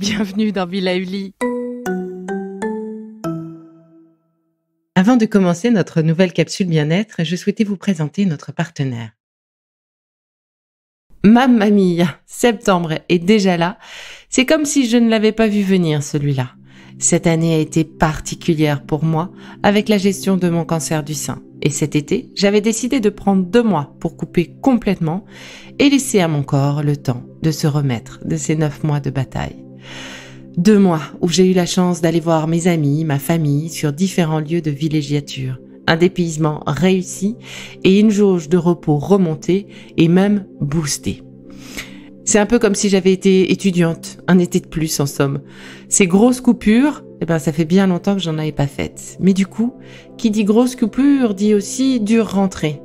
bienvenue dans Villa Uli. Avant de commencer notre nouvelle capsule bien-être, je souhaitais vous présenter notre partenaire. Mamma mia, septembre est déjà là. C'est comme si je ne l'avais pas vu venir, celui-là. Cette année a été particulière pour moi avec la gestion de mon cancer du sein. Et cet été, j'avais décidé de prendre 2 mois pour couper complètement et laisser à mon corps le temps de se remettre de ces 9 mois de bataille. 2 mois où j'ai eu la chance d'aller voir mes amis, ma famille sur différents lieux de villégiature. Un dépaysement réussi et une jauge de repos remontée et même boostée. C'est un peu comme si j'avais été étudiante, un été de plus en somme. Ces grosses coupures, ça fait bien longtemps que j'en avais pas faites. Mais du coup, qui dit grosse coupure dit aussi dure rentrée.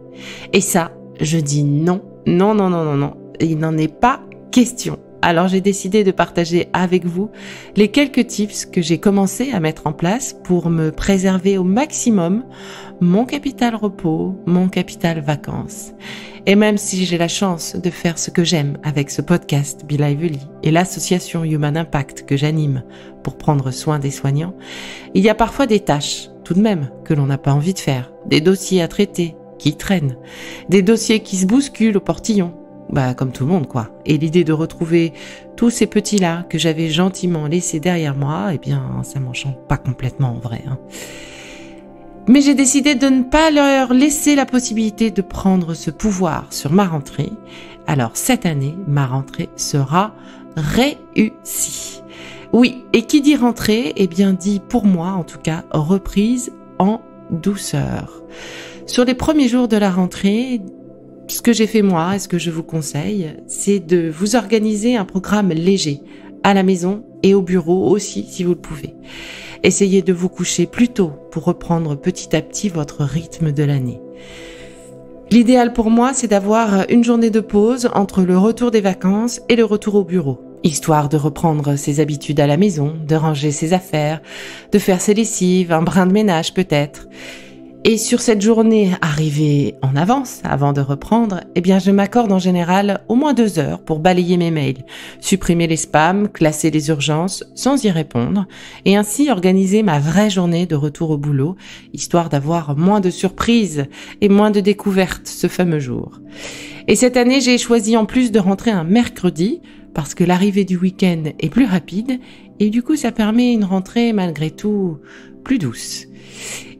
Et ça, je dis non, il n'en est pas question. Alors j'ai décidé de partager avec vous les quelques tips que j'ai commencé à mettre en place pour me préserver au maximum mon capital repos, mon capital vacances. Et même si j'ai la chance de faire ce que j'aime avec ce podcast Be Lively et l'association Human Impact que j'anime pour prendre soin des soignants, il y a parfois des tâches, tout de même, que l'on n'a pas envie de faire, des dossiers à traiter qui traînent, des dossiers qui se bousculent au portillon. Comme tout le monde, quoi. Et l'idée de retrouver tous ces petits-là que j'avais gentiment laissés derrière moi, ça m'enchante pas complètement en vrai. Mais j'ai décidé de ne pas leur laisser la possibilité de prendre ce pouvoir sur ma rentrée. Alors cette année, ma rentrée sera réussie. Oui, et qui dit rentrée, dit pour moi en tout cas reprise en douceur. Sur les premiers jours de la rentrée, ce que j'ai fait moi et ce que je vous conseille, c'est de vous organiser un programme léger, à la maison et au bureau aussi si vous le pouvez. Essayez de vous coucher plus tôt pour reprendre petit à petit votre rythme de l'année. L'idéal pour moi, c'est d'avoir une journée de pause entre le retour des vacances et le retour au bureau, histoire de reprendre ses habitudes à la maison, de ranger ses affaires, de faire ses lessives, un brin de ménage peut-être. Et sur cette journée arrivée en avance, avant de reprendre, je m'accorde en général au moins 2 heures pour balayer mes mails, supprimer les spams, classer les urgences sans y répondre, et ainsi organiser ma vraie journée de retour au boulot, histoire d'avoir moins de surprises et moins de découvertes ce fameux jour. Et cette année, j'ai choisi en plus de rentrer un mercredi, parce que l'arrivée du week-end est plus rapide, et du coup ça permet une rentrée malgré tout plus douce.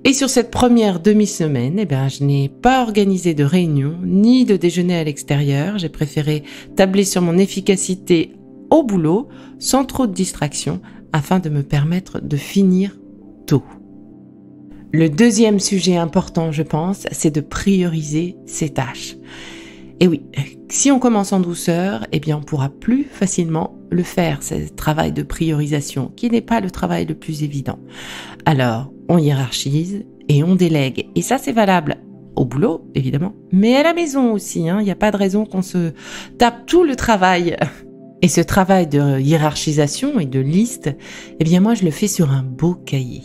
Et sur cette première demi-semaine, je n'ai pas organisé de réunion ni de déjeuner à l'extérieur. J'ai préféré tabler sur mon efficacité au boulot, sans trop de distractions, afin de me permettre de finir tôt. Le deuxième sujet important, je pense, c'est de prioriser ses tâches. Et oui, si on commence en douceur, on pourra plus facilement le faire, ce travail de priorisation, qui n'est pas le travail le plus évident. Alors, on hiérarchise et on délègue. Et ça, c'est valable au boulot, évidemment, mais à la maison aussi. Il n'y a pas de raison qu'on se tape tout le travail. Et ce travail de hiérarchisation et de liste, moi, je le fais sur un beau cahier.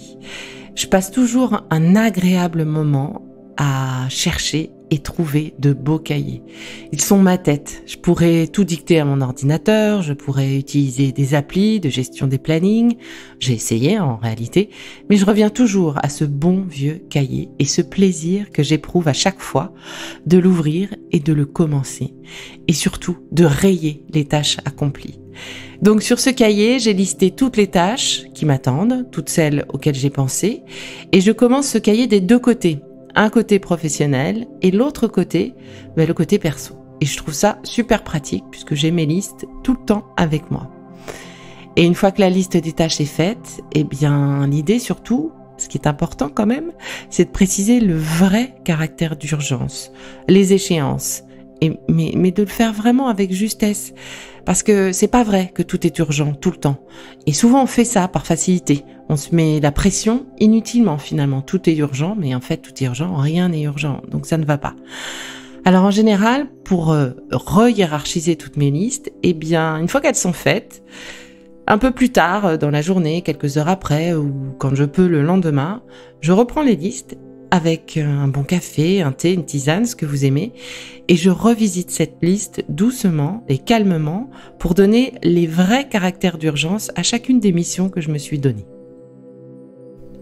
Je passe toujours un agréable moment à chercher et trouver de beaux cahiers. Ils sont ma tête. Je pourrais tout dicter à mon ordinateur, je pourrais utiliser des applis de gestion des plannings. J'ai essayé en réalité, mais je reviens toujours à ce bon vieux cahier et ce plaisir que j'éprouve à chaque fois de l'ouvrir et de le commencer. Et surtout, de rayer les tâches accomplies. Donc sur ce cahier, j'ai listé toutes les tâches qui m'attendent, toutes celles auxquelles j'ai pensé, et je commence ce cahier des 2 côtés. Un côté professionnel et l'autre côté, le côté perso. Et je trouve ça super pratique puisque j'ai mes listes tout le temps avec moi. Et une fois que la liste des tâches est faite, l'idée surtout, ce qui est important quand même, c'est de préciser le vrai caractère d'urgence, les échéances, mais de le faire vraiment avec justesse. Parce que c'est pas vrai que tout est urgent tout le temps. Et souvent on fait ça par facilité. On se met la pression inutilement finalement. Tout est urgent, mais en fait tout est urgent, rien n'est urgent. Donc ça ne va pas. Alors en général, pour re-hiérarchiser toutes mes listes, une fois qu'elles sont faites, un peu plus tard dans la journée, quelques heures après, ou quand je peux le lendemain, je reprends les listes avec un bon café, un thé, une tisane, ce que vous aimez, et je revisite cette liste doucement et calmement pour donner les vrais caractères d'urgence à chacune des missions que je me suis données.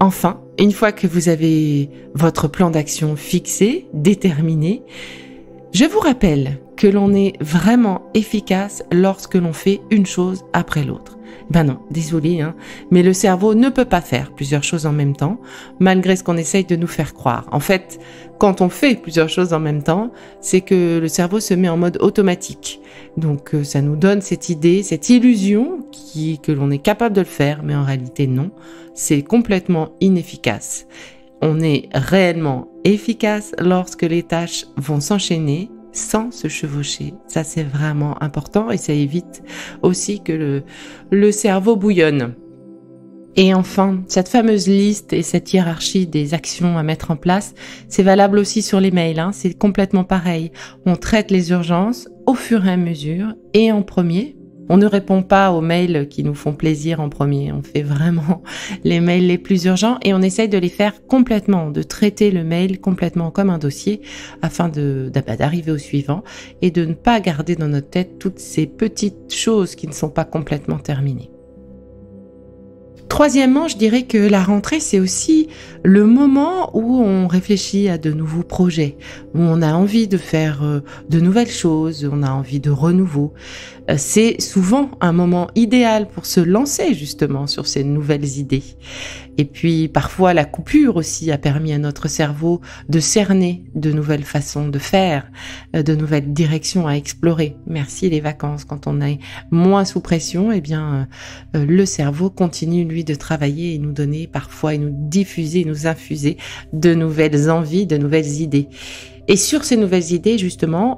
Enfin, une fois que vous avez votre plan d'action fixé, déterminé, je vous rappelle que l'on est vraiment efficace lorsque l'on fait une chose après l'autre. Ben non, désolé, mais le cerveau ne peut pas faire plusieurs choses en même temps, malgré ce qu'on essaye de nous faire croire. En fait, quand on fait plusieurs choses en même temps, c'est que le cerveau se met en mode automatique. Donc ça nous donne cette idée, cette illusion que l'on est capable de le faire, mais en réalité non, c'est complètement inefficace. On est réellement efficace lorsque les tâches vont s'enchaîner sans se chevaucher. Ça, c'est vraiment important et ça évite aussi que le cerveau bouillonne. Et enfin, cette fameuse liste et cette hiérarchie des actions à mettre en place, c'est valable aussi sur les mails. C'est complètement pareil. On traite les urgences au fur et à mesure et en premier. On ne répond pas aux mails qui nous font plaisir en premier. On fait vraiment les mails les plus urgents et on essaye de les faire complètement, de traiter le mail complètement comme un dossier afin d'arriver au suivant et de ne pas garder dans notre tête toutes ces petites choses qui ne sont pas complètement terminées. Troisièmement, je dirais que la rentrée, c'est aussi le moment où on réfléchit à de nouveaux projets, où on a envie de faire de nouvelles choses, on a envie de renouveau. C'est souvent un moment idéal pour se lancer justement sur ces nouvelles idées. Et puis parfois la coupure aussi a permis à notre cerveau de cerner de nouvelles façons de faire, de nouvelles directions à explorer. Merci les vacances, quand on est moins sous pression, le cerveau continue lui de travailler et nous donner parfois et nous diffuser, nous infuser de nouvelles envies, de nouvelles idées. Et sur ces nouvelles idées, justement,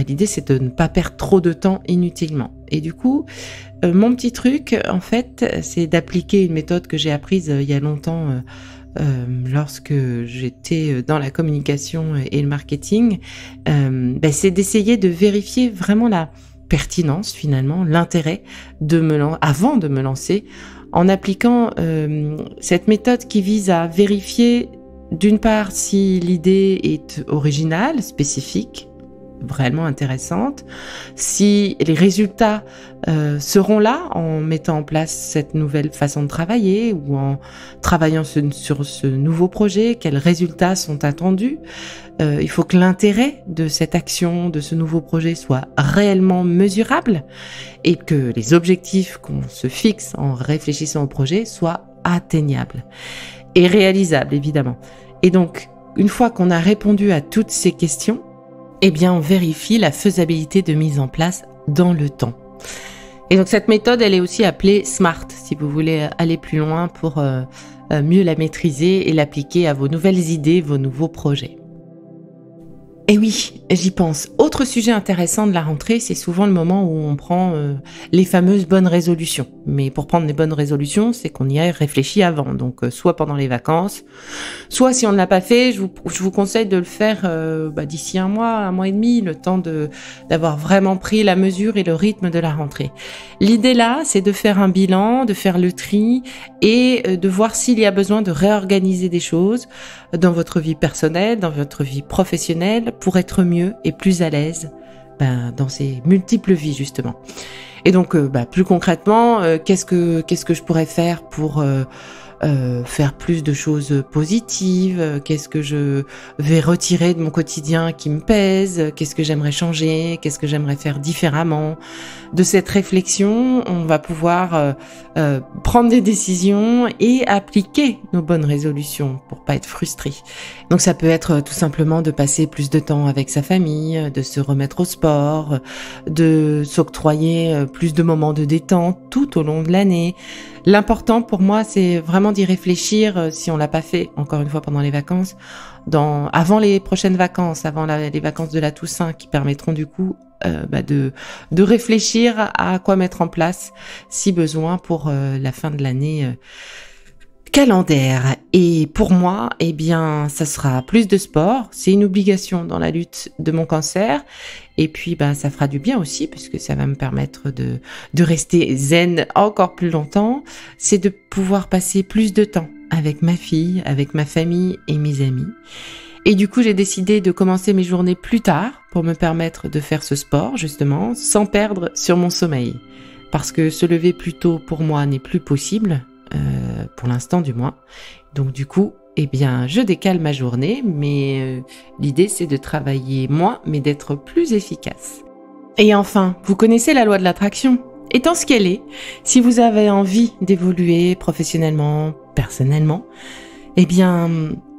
l'idée c'est de ne pas perdre trop de temps inutilement. Et du coup, mon petit truc, en fait, c'est d'appliquer une méthode que j'ai apprise il y a longtemps lorsque j'étais dans la communication et le marketing. C'est d'essayer de vérifier vraiment la pertinence, finalement, l'intérêt avant de me lancer, en appliquant cette méthode qui vise à vérifier d'une part si l'idée est originale, spécifique, vraiment intéressante, si les résultats seront là en mettant en place cette nouvelle façon de travailler ou en travaillant sur ce nouveau projet, quels résultats sont attendus. Il faut que l'intérêt de cette action, de ce nouveau projet soit réellement mesurable et que les objectifs qu'on se fixe en réfléchissant au projet soient atteignables et réalisables, évidemment. Et donc, une fois qu'on a répondu à toutes ces questions, on vérifie la faisabilité de mise en place dans le temps. Et donc, cette méthode, elle est aussi appelée SMART, si vous voulez aller plus loin pour mieux la maîtriser et l'appliquer à vos nouvelles idées, vos nouveaux projets. Et oui, j'y pense. Autre sujet intéressant de la rentrée, c'est souvent le moment où on prend les fameuses bonnes résolutions. Mais pour prendre les bonnes résolutions, c'est qu'on y a réfléchi avant. Donc, soit pendant les vacances, soit si on ne l'a pas fait, je vous conseille de le faire d'ici un mois et demi, le temps d'avoir vraiment pris la mesure et le rythme de la rentrée. L'idée là, c'est de faire un bilan, de faire le tri et de voir s'il y a besoin de réorganiser des choses dans votre vie personnelle, dans votre vie professionnelle, pour être mieux et plus à l'aise dans ces multiples vies justement. Et donc plus concrètement, qu'est-ce que je pourrais faire pour faire plus de choses positives, qu'est-ce que je vais retirer de mon quotidien qui me pèse, qu'est-ce que j'aimerais changer, qu'est-ce que j'aimerais faire différemment. De cette réflexion, on va pouvoir prendre des décisions et appliquer nos bonnes résolutions pour pas être frustré. Donc ça peut être tout simplement de passer plus de temps avec sa famille, de se remettre au sport, de s'octroyer plus de moments de détente tout au long de l'année. L'important pour moi, c'est vraiment d'y réfléchir si on l'a pas fait, encore une fois, pendant les vacances, avant les prochaines vacances, avant les vacances de la Toussaint, qui permettront du coup de réfléchir à quoi mettre en place si besoin pour la fin de l'année calendaire. Et pour moi, ça sera plus de sport. C'est une obligation dans la lutte de mon cancer. Et puis, ça fera du bien aussi, puisque ça va me permettre de rester zen encore plus longtemps. C'est de pouvoir passer plus de temps avec ma fille, avec ma famille et mes amis. Et du coup, j'ai décidé de commencer mes journées plus tard pour me permettre de faire ce sport, justement, sans perdre sur mon sommeil. Parce que se lever plus tôt, pour moi, n'est plus possible, pour l'instant du moins. Donc du coup, je décale ma journée, mais l'idée, c'est de travailler moins, mais d'être plus efficace. Et enfin, vous connaissez la loi de l'attraction. Étant ce qu'elle est, si vous avez envie d'évoluer professionnellement, personnellement,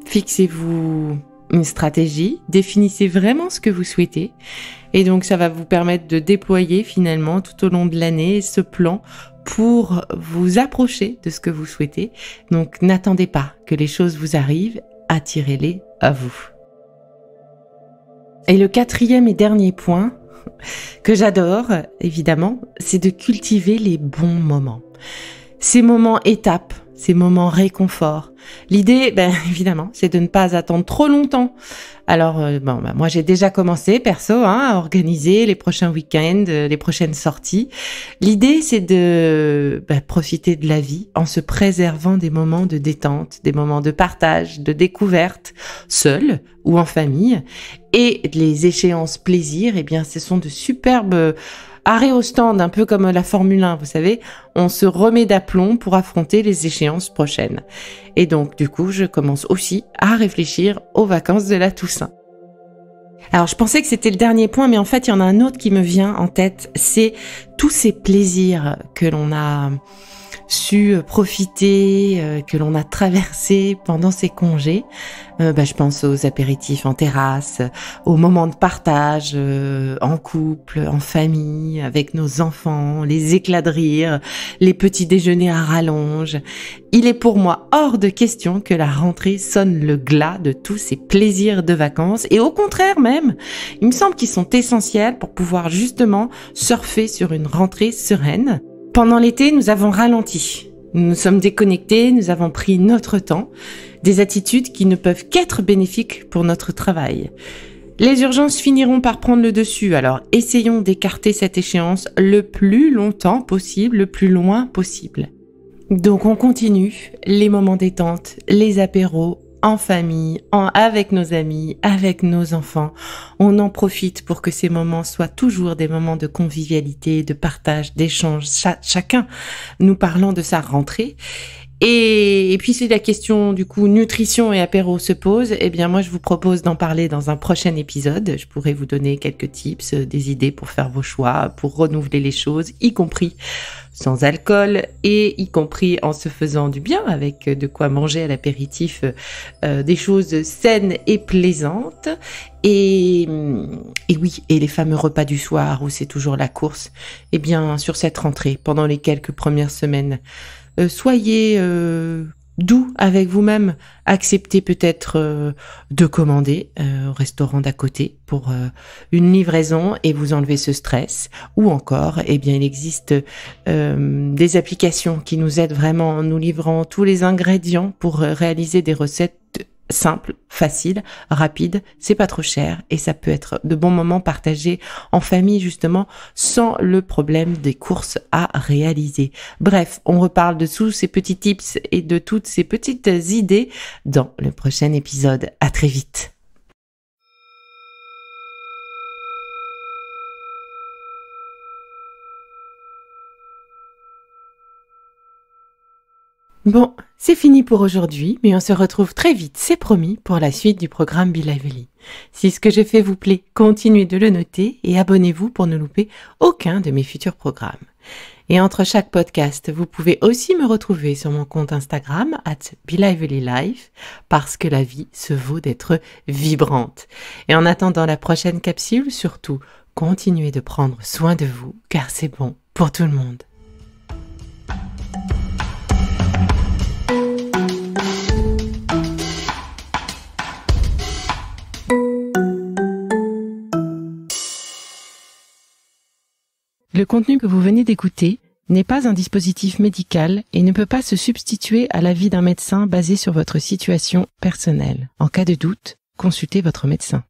fixez-vous une stratégie, définissez vraiment ce que vous souhaitez et donc ça va vous permettre de déployer finalement tout au long de l'année ce plan pour vous approcher de ce que vous souhaitez. Donc n'attendez pas que les choses vous arrivent, attirez-les à vous. Et le 4e et dernier point que j'adore, évidemment, c'est de cultiver les bons moments. Ces moments étapes, ces moments réconfort. L'idée, évidemment, c'est de ne pas attendre trop longtemps. Alors, moi, j'ai déjà commencé, perso, à organiser les prochains week-ends, les prochaines sorties. L'idée, c'est de profiter de la vie en se préservant des moments de détente, des moments de partage, de découverte, seul ou en famille. Et les échéances plaisir, ce sont de superbes arrêt au stand, un peu comme la Formule 1, vous savez, on se remet d'aplomb pour affronter les échéances prochaines. Et donc, du coup, je commence aussi à réfléchir aux vacances de la Toussaint. Alors, je pensais que c'était le dernier point, mais en fait, il y en a un autre qui me vient en tête, c'est tous ces plaisirs que l'on a su profiter, que l'on a traversé pendant ces congés. Je pense aux apéritifs en terrasse, aux moments de partage en couple, en famille, avec nos enfants, les éclats de rire, les petits déjeuners à rallonge. Il est pour moi hors de question que la rentrée sonne le glas de tous ces plaisirs de vacances et au contraire même, il me semble qu'ils sont essentiels pour pouvoir justement surfer sur une rentrée sereine. Pendant l'été, nous avons ralenti. Nous nous sommes déconnectés, nous avons pris notre temps, des attitudes qui ne peuvent qu'être bénéfiques pour notre travail. Les urgences finiront par prendre le dessus, alors essayons d'écarter cette échéance le plus longtemps possible, le plus loin possible. Donc on continue, les moments détente, les apéros, en famille, avec nos amis, avec nos enfants. On en profite pour que ces moments soient toujours des moments de convivialité, de partage, d'échange, chacun nous parlant de sa rentrée. Et puis si la question du coup nutrition et apéro se pose, moi je vous propose d'en parler dans un prochain épisode. Je pourrais vous donner quelques tips, des idées pour faire vos choix, pour renouveler les choses, y compris sans alcool et y compris en se faisant du bien avec de quoi manger à l'apéritif, des choses saines et plaisantes. Et oui, et les fameux repas du soir où c'est toujours la course. Sur cette rentrée, pendant les quelques premières semaines, soyez doux avec vous-même, acceptez peut-être de commander au restaurant d'à côté pour une livraison et vous enlevez ce stress. Ou encore, il existe des applications qui nous aident vraiment en nous livrant tous les ingrédients pour réaliser des recettes simple, facile, rapide, c'est pas trop cher et ça peut être de bons moments partagés en famille justement sans le problème des courses à réaliser. Bref, on reparle de tous ces petits tips et de toutes ces petites idées dans le prochain épisode. À très vite. Bon, c'est fini pour aujourd'hui, mais on se retrouve très vite, c'est promis, pour la suite du programme Be Lively. Si ce que j'ai fait vous plaît, continuez de le noter et abonnez-vous pour ne louper aucun de mes futurs programmes. Et entre chaque podcast, vous pouvez aussi me retrouver sur mon compte Instagram @BeLivelyLife parce que la vie se vaut d'être vibrante. Et en attendant la prochaine capsule, surtout, continuez de prendre soin de vous car c'est bon pour tout le monde. Le contenu que vous venez d'écouter n'est pas un dispositif médical et ne peut pas se substituer à l'avis d'un médecin basé sur votre situation personnelle. En cas de doute, consultez votre médecin.